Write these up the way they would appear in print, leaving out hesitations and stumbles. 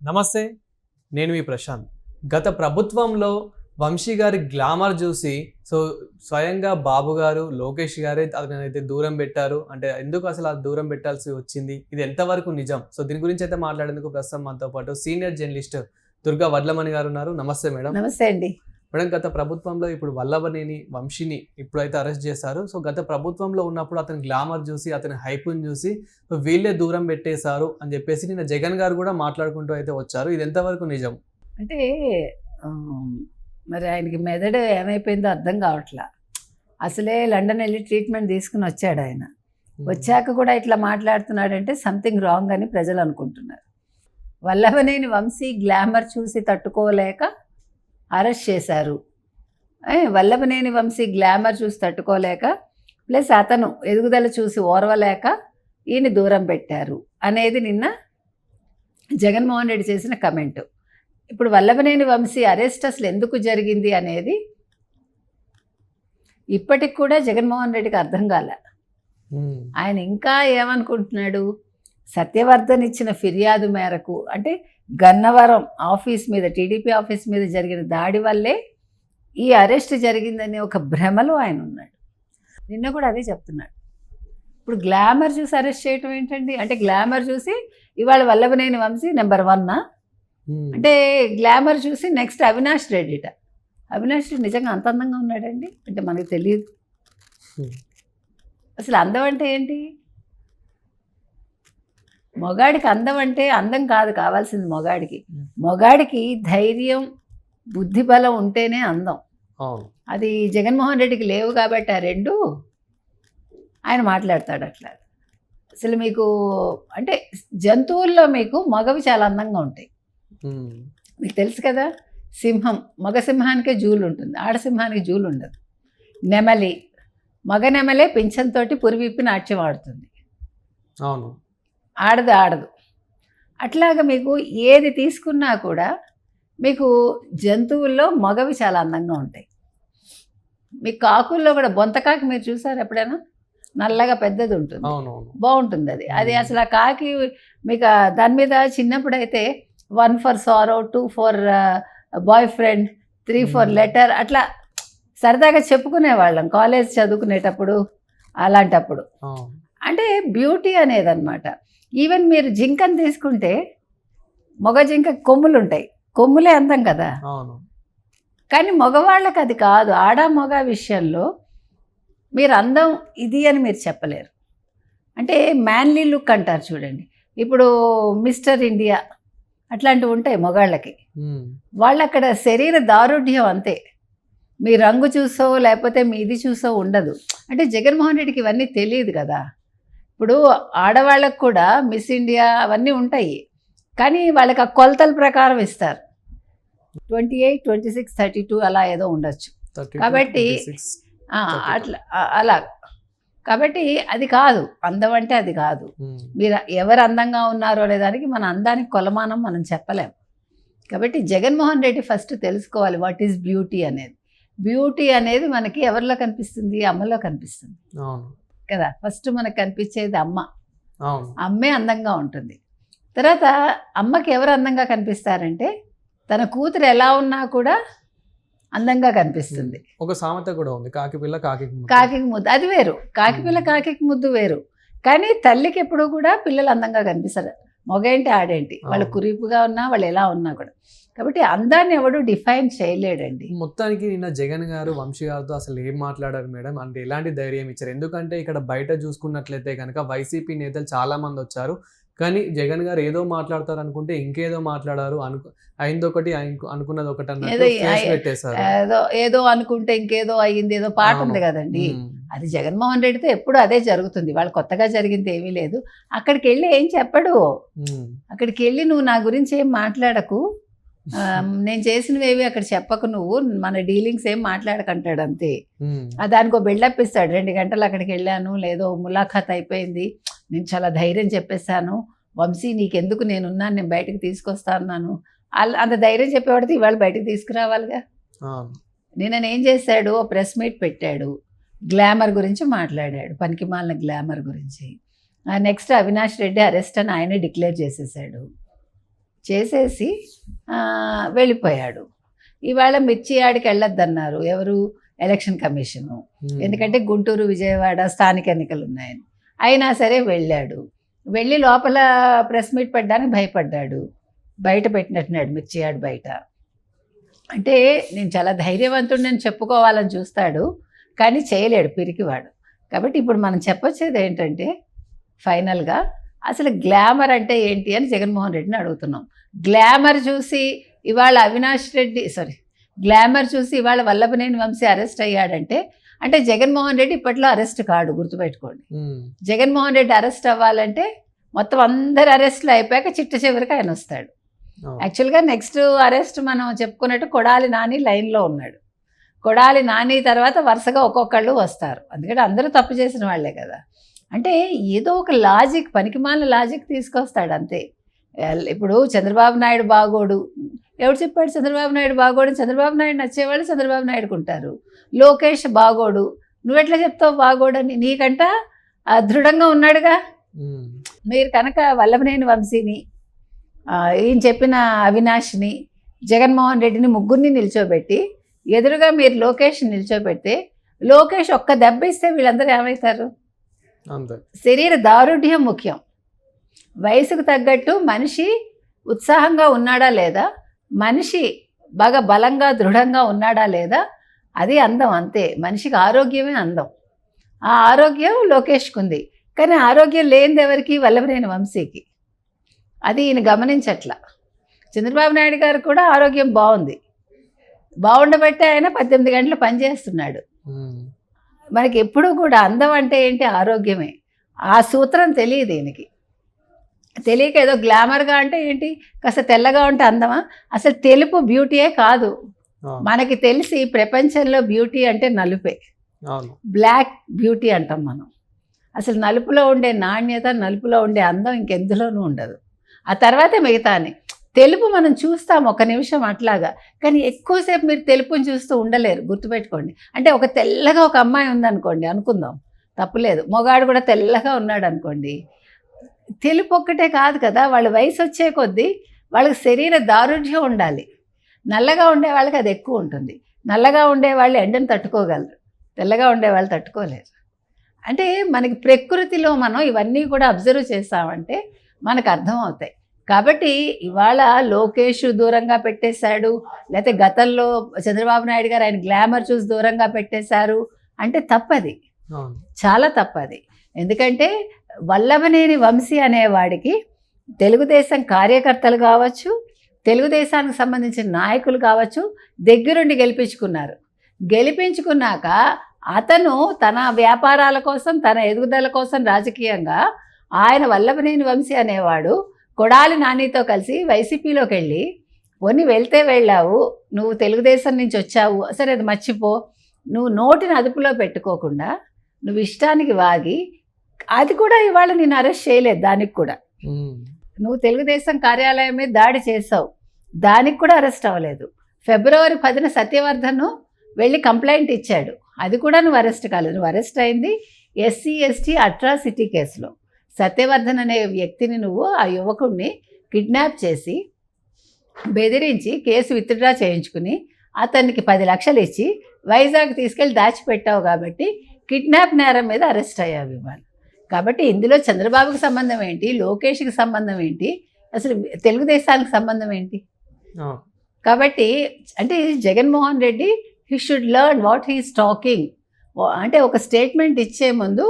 నమస్తే, నేను మీ ప్రశాంత్. గత ప్రభుత్వంలో వంశీ గారి గ్లామర్ చూసి స్వయంగా బాబు గారు, లోకేష్ గారే అతనైతే దూరం పెట్టారు. అంటే ఎందుకు అసలు ఆ దూరం పెట్టాల్సి వచ్చింది, ఇది ఎంతవరకు నిజం? దీని గురించి అయితే మాట్లాడేందుకు ప్రస్తుతం మనతో పాటు సీనియర్ జర్నలిస్ట్ దుర్గా వడ్లమణి గారు ఉన్నారు. నమస్తే మేడం. నమస్తే అండి మేడం, గత ప్రభుత్వంలో ఇప్పుడు వల్లభనేని వంశీని ఇప్పుడైతే అరెస్ట్ చేశారు. గత ప్రభుత్వంలో ఉన్నప్పుడు అతని గ్లామర్ చూసి, అతని హైప్ని చూసి వీళ్ళే దూరం పెట్టేశారు అని చెప్పేసి నిన్న జగన్ గారు కూడా మాట్లాడుకుంటూ అయితే వచ్చారు. ఇది ఎంతవరకు నిజం? అంటే మరి ఆయనకి మెదడు ఏమైపోయిందో అర్థం కావట్లా. అసలే లండన్ వెళ్ళి ట్రీట్మెంట్ తీసుకుని వచ్చాడు ఆయన. వచ్చాక కూడా ఇట్లా మాట్లాడుతున్నాడంటే సంథింగ్ రాంగ్ అని ప్రజలు అనుకుంటున్నారు. వల్లభనేని వంశీ గ్లామర్ చూసి తట్టుకోలేక అరెస్ట్ చేశారు. వల్లభనేని వంశీ గ్లామర్ చూసి తట్టుకోలేక ప్లస్ అతను ఎదుగుదల చూసి ఓర్వలేక ఈయన దూరం పెట్టారు అనేది నిన్న జగన్మోహన్ రెడ్డి చేసిన కమెంటు. ఇప్పుడు వల్లభనేని వంశీ అరెస్ట్ అసలు ఎందుకు జరిగింది అనేది ఇప్పటికి కూడా జగన్మోహన్ రెడ్డికి అర్థం కాల. ఆయన ఇంకా ఏమనుకుంటున్నాడు, సత్యవర్ధన్ ఇచ్చిన ఫిర్యాదు మేరకు, అంటే గన్నవరం ఆఫీస్ మీద, టీడీపీ ఆఫీస్ మీద జరిగిన దాడి వల్లే ఈ అరెస్ట్ జరిగిందనే ఒక భ్రమలో ఆయన ఉన్నాడు. నిన్న కూడా అదే చెప్తున్నాడు. ఇప్పుడు గ్లామర్ చూసి అరెస్ట్ చేయటం ఏంటండి? అంటే గ్లామర్ చూసి ఇవాళ వల్లభనేని వంశీ నెంబర్ 1 అంటే గ్లామర్ చూసి నెక్స్ట్ అవినాష్ రెడ్డిట. అవినాష్ రెడ్డి నిజంగా అంత అందంగా ఉన్నాడండి అంటే మనకు తెలియదు. అసలు అందం అంటే ఏంటి? మొగాడికి అందం అంటే అందం కాదు కావాల్సింది. మొగాడికి ధైర్యం, బుద్ధిబలం ఉంటేనే అందం. అది జగన్మోహన్ రెడ్డికి లేవు కాబట్టి ఆ రెండు ఆయన మాట్లాడతాడు అట్లా. అసలు మీకు అంటే జంతువుల్లో మీకు మగవి చాలా అందంగా ఉంటాయి. మీకు తెలుసు కదా, సింహం, మగ సింహానికే జూలు ఉంటుంది, ఆడసింహానికి జూలు ఉండదు. నెమలి, మగ నెమలే పింఛంతోటి పురివిప్పి నాట్యం ఆడుతుంది, అవును, ఆడదు. అట్లాగా మీకు ఏది తీసుకున్నా కూడా మీకు జంతువుల్లో మగవి చాలా అందంగా ఉంటాయి. మీకు కాకుల్లో కూడా బొంతకాకి మీరు చూసారు ఎప్పుడైనా? నల్లగా పెద్దది ఉంటుంది, బాగుంటుంది అది. అది అసలు ఆ కాకి మీకు దాని మీద చిన్నప్పుడు అయితే 1 for sorrow, 2 for boy friend, 3 for letter అట్లా సరదాగా చెప్పుకునేవాళ్ళం కాలేజ్ చదువుకునేటప్పుడు. అలాంటప్పుడు అంటే బ్యూటీ అనేది అనమాట. ఈవెన్ మీరు జింకను తీసుకుంటే మగ జింక కొమ్ములు ఉంటాయి, కొమ్ములే అందం కదా. కానీ మగవాళ్ళకి అది కాదు. ఆడ మగ విషయంలో మీరు అందం ఇది అని మీరు చెప్పలేరు. అంటే మ్యాన్లీ లుక్ అంటారు చూడండి. ఇప్పుడు మిస్టర్ ఇండియా అట్లాంటివి ఉంటాయి మగాళ్ళకి. వాళ్ళు అక్కడ శరీర దారుఢ్యం అంతే, మీ రంగు చూసో లేకపోతే మీ ఇది చూసో ఉండదు. అంటే జగన్మోహన్ రెడ్డికి ఇవన్నీ తెలియదు కదా. ఇప్పుడు ఆడవాళ్ళకు కూడా మిస్ ఇండియా అవన్నీ ఉంటాయి, కానీ వాళ్ళకి ఆ కొలతల ప్రకారం ఇస్తారు. 28, 26, 32 అలా ఏదో ఉండొచ్చు. కాబట్టి అట్లా అలా కాబట్టి అది కాదు అందం అంటే, అది కాదు. మీరు ఎవరు అందంగా ఉన్నారో అనేదానికి మన అందానికి కొలమానం మనం చెప్పలేం. కాబట్టి జగన్మోహన్ రెడ్డి ఫస్ట్ తెలుసుకోవాలి వాట్ ఈజ్ బ్యూటీ అనేది. బ్యూటీ అనేది మనకి ఎవరిలో కనిపిస్తుంది? అమ్మలో కనిపిస్తుంది కదా. ఫస్ట్ మనకు కనిపించేది అమ్మ. అమ్మే అందంగా ఉంటుంది. తర్వాత అమ్మకి ఎవరు అందంగా కనిపిస్తారంటే తన కూతురు ఎలా ఉన్నా కూడా అందంగా కనిపిస్తుంది. ఒక సామెత కూడా ఉంది, కాకి పిల్ల కాకి ముద్దు. అది వేరు, కాకి పిల్ల కాకి ముద్దు వేరు. కానీ తల్లికి ఎప్పుడు కూడా పిల్లలు అందంగా కనిపిస్తారు. మొగేంటి ఆడేంటి, వాళ్ళు కురీపుగా ఉన్నా వాళ్ళు ఎలా ఉన్నా కూడా. కాబట్టి అందాన్ని ఎవడు డిఫైన్ చేయలేడండి. మొత్తానికి నిన్న జగన్ గారు వంశీ గారితో అసలు ఏం మాట్లాడారు మేడం? అంటే ఎలాంటి ధైర్యం ఇచ్చారు? ఎందుకంటే ఇక్కడ బయట చూసుకున్నట్లయితే కనుక వైసీపీ నేతలు చాలా మంది వచ్చారు, కానీ జగన్ గారు ఏదో మాట్లాడతారు అనుకుంటే ఇంకేదో మాట్లాడారు. అయిందొకటి అనుకున్నది ఒకటి పెట్టేశారు. ఏదో అనుకుంటే ఇంకేదో అయ్యింది. ఏదో పాట ఉంది కదండి, అది జగన్మోహన్ రెడ్డితో ఎప్పుడు అదే జరుగుతుంది. వాళ్ళు కొత్తగా జరిగింది ఏమీ లేదు. అక్కడికి వెళ్ళి ఏం చెప్పడు. అక్కడికి వెళ్ళి నువ్వు నా గురించి ఏం మాట్లాడకు, నేను చేసినవేవి అక్కడ చెప్పకు, నువ్వు మన డీలింగ్స్ ఏం మాట్లాడకంటాడు అంతే. దానికో బిల్డప్ ఇస్తాడు. 2 గంటలు అక్కడికి వెళ్ళాను, లేదో ములాఖాత్ అయిపోయింది, నేను చాలా ధైర్యం చెప్పేశాను, వంశీ నీకెందుకు, నేనున్నాను, నేను బయటకు తీసుకొస్తాను. అంత ధైర్యం చెప్పేవాడితే ఇవాళ బయటకు తీసుకురావాలిగా. నిన్నేం చేశాడు, ఓ ప్రెస్ మీట్ పెట్టాడు, గ్లామర్ గురించి మాట్లాడాడు, పనికిమాలిన గ్లామర్ గురించి. నెక్స్ట్ అవినాష్ రెడ్డి అరెస్ట్ అని ఆయనే డిక్లేర్ చేసేసాడు. చేసేసి వెళ్ళిపోయాడు. ఇవాళ మిర్చి యాడికి వెళ్ళొద్దన్నారు ఎవరు, ఎలక్షన్ కమిషను. ఎందుకంటే గుంటూరు విజయవాడ స్థానిక ఎన్నికలు ఉన్నాయని. అయినా సరే వెళ్ళాడు. వెళ్ళి లోపల ప్రెస్ మీట్ పెట్టడానికి భయపడ్డాడు. బయట పెట్టినట్టున్నాడు మిర్చి యార్డ్ బయట. అంటే నేను చాలా ధైర్యవంతుడిని చెప్పుకోవాలని చూస్తాడు, కానీ చేయలేడు, పిరికివాడు. కాబట్టి ఇప్పుడు మనం చెప్పొచ్చేది ఏంటంటే ఫైనల్గా అసలు గ్లామర్ అంటే ఏంటి అని జగన్మోహన్ రెడ్డిని అడుగుతున్నాం. గ్లామర్ చూసి ఇవాళ వల్లభనేని వంశీ అరెస్ట్ అయ్యాడంటే అంటే జగన్మోహన్ రెడ్డి ఇప్పట్లో అరెస్ట్ కాడు, గుర్తుపెట్టుకోండి. జగన్మోహన్ రెడ్డి అరెస్ట్ అవ్వాలంటే మొత్తం అందరు అరెస్టులు అయిపోయాక చిట్ట చివరికి ఆయన వస్తాడు. యాక్చువల్గా నెక్స్ట్ అరెస్ట్ మనం చెప్పుకున్నట్టు కొడాలి నాని లైన్లో ఉన్నాడు. కొడాలి నాని తర్వాత వరుసగా ఒక్కొక్కళ్ళు వస్తారు, ఎందుకంటే అందరూ తప్పు చేసిన వాళ్ళే కదా. అంటే ఏదో ఒక లాజిక్, పనికిమాలిన లాజిక్ తీసుకొస్తాడు అంతే. ఇప్పుడు చంద్రబాబు నాయుడు బాగోడు, ఎవరు చెప్పాడు చంద్రబాబు నాయుడు బాగోడు? చంద్రబాబు నాయుడు నచ్చేవాళ్ళు చంద్రబాబు నాయుడుకు ఉంటారు. లోకేష్ బాగోడు, నువ్వెట్లా చెప్తావు బాగోడని? నీకంట దృఢంగా ఉన్నాడుగా. మీరు కనుక వల్లభనేని వంశీని, ఈయన చెప్పిన అవినాష్ని, జగన్మోహన్ రెడ్డిని ముగ్గురిని నిల్చోబెట్టి ఎదురుగా మీరు లోకేష్ని నిల్చోబెడితే లోకేష్ ఒక్క దెబ్బ ఇస్తే వీళ్ళందరూ ఏమవుతారు? శరీర దారుఢ్యం ముఖ్యం. వయసుకు తగ్గట్టు మనిషి ఉత్సాహంగా ఉన్నాడా లేదా, మనిషి బాగా బలంగా దృఢంగా ఉన్నాడా లేదా, అది అందం అంతే. మనిషికి ఆరోగ్యమే అందం. ఆ ఆరోగ్యం లోకేష్కి ఉంది, కానీ ఆరోగ్యం లేనిది ఎవరికి? వల్లభనేని వంశీకి. అది ఈయన గమనించట్లా. చంద్రబాబు నాయుడు గారు కూడా ఆరోగ్యం బాగుండబట్టే ఆయన 18 గంటలు పనిచేస్తున్నాడు. మనకి ఎప్పుడూ కూడా అందం అంటే ఏంటి? ఆరోగ్యమే. ఆ సూత్రం తెలియదు ఈయనకి. తెలియక ఏదో గ్లామర్గా అంటే ఏంటి, కాస్త తెల్లగా ఉంటే అందమా? అసలు తెలుపు బ్యూటీయే కాదు. మనకి తెలిసి ప్రపంచంలో బ్యూటీ అంటే నలుపే, బ్లాక్ బ్యూటీ అంటాం మనం. అసలు నలుపులో ఉండే నాణ్యత, నలుపులో ఉండే అందం ఇంకెందులోనూ ఉండదు. ఆ తర్వాతే మిగతాని. తెలుపు మనం చూస్తాం ఒక నిమిషం అట్లాగా, కానీ ఎక్కువసేపు మీరు తెలుపుని చూస్తూ ఉండలేరు, గుర్తుపెట్టుకోండి. అంటే ఒక తెల్లగా ఒక అమ్మాయి ఉందనుకోండి, అనుకుందాం, తప్పులేదు. మొగాడు కూడా తెల్లగా ఉన్నాడు అనుకోండి, తెలుపు ఒక్కటే కాదు కదా, వాళ్ళ వయసు వచ్చే కొద్దీ వాళ్ళకి శరీర దారుఢ్యం ఉండాలి. నల్లగా ఉండే వాళ్ళకి అది ఎక్కువ ఉంటుంది. నల్లగా ఉండే వాళ్ళు ఎండను తట్టుకోగలరు, తెల్లగా ఉండే వాళ్ళు తట్టుకోలేరు. అంటే మనకి ప్రకృతిలో మనం ఇవన్నీ కూడా అబ్జర్వ్ చేస్తామంటే మనకు అర్థమవుతాయి. కాబట్టి ఇవాళ లోకేష్ దూరంగా పెట్టేశాడు, లేకపోతే గతంలో చంద్రబాబు నాయుడు గారు ఆయన గ్లామర్ చూసి దూరంగా పెట్టేశారు అంటే తప్పది, చాలా తప్పది. ఎందుకంటే వల్లభనేని వంశీ అనేవాడికి తెలుగుదేశం కార్యకర్తలు కావచ్చు, తెలుగుదేశానికి సంబంధించిన నాయకులు కావచ్చు, దగ్గరుండి గెలిపించుకున్నాక అతను తన వ్యాపారాల కోసం, తన ఎదుగుదల కోసం రాజకీయంగా ఆయన వల్లభనేని వంశీ అనేవాడు కొడాలి నానితో కలిసి వైసీపీలోకి వెళ్ళి, పోనీ వెళ్తే వెళ్ళావు, నువ్వు తెలుగుదేశం నుంచి వచ్చావు, సరే అది మర్చిపో, నువ్వు నోటిని అదుపులో పెట్టుకోకుండా నువ్వు ఇష్టానికి వాగి, అది కూడా ఇవాళ నేను అరెస్ట్ చేయలేదు. దానికి కూడా నువ్వు తెలుగుదేశం కార్యాలయం మీద దాడి చేసావు, దానికి కూడా అరెస్ట్ అవ్వలేదు. ఫిబ్రవరి 10న సత్యవర్ధన్ వెళ్ళి కంప్లైంట్ ఇచ్చాడు, అది కూడా నువ్వు అరెస్ట్ కాలేదు. నువ్వు అరెస్ట్ అయింది SC/ST అట్రాసిటీ కేసులో. సత్యవర్ధన్ అనే వ్యక్తిని నువ్వు, ఆ యువకుడిని కిడ్నాప్ చేసి బెదిరించి కేసు విత్డ్రా చేయించుకుని అతనికి 10 లక్షలు ఇచ్చి వైజాగ్ తీసుకెళ్ళి దాచిపెట్టావు. కాబట్టి కిడ్నాప్ నేరం మీద అరెస్ట్ అయ్యావు ఇవాళ. కాబట్టి ఇందులో చంద్రబాబుకి సంబంధం ఏంటి, లోకేష్కి సంబంధం ఏంటి, అసలు తెలుగుదేశానికి సంబంధం ఏంటి? కాబట్టి అంటే Jaganmohan Reddy he should learn what he is talking. అంటే ఒక స్టేట్మెంట్ ఇచ్చే ముందు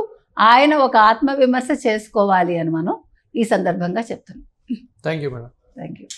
ఆయన ఒక ఆత్మవిమర్శ చేసుకోవాలి అని మనం ఈ సందర్భంగా చెప్తున్నాం. Thank you madam. Thank you.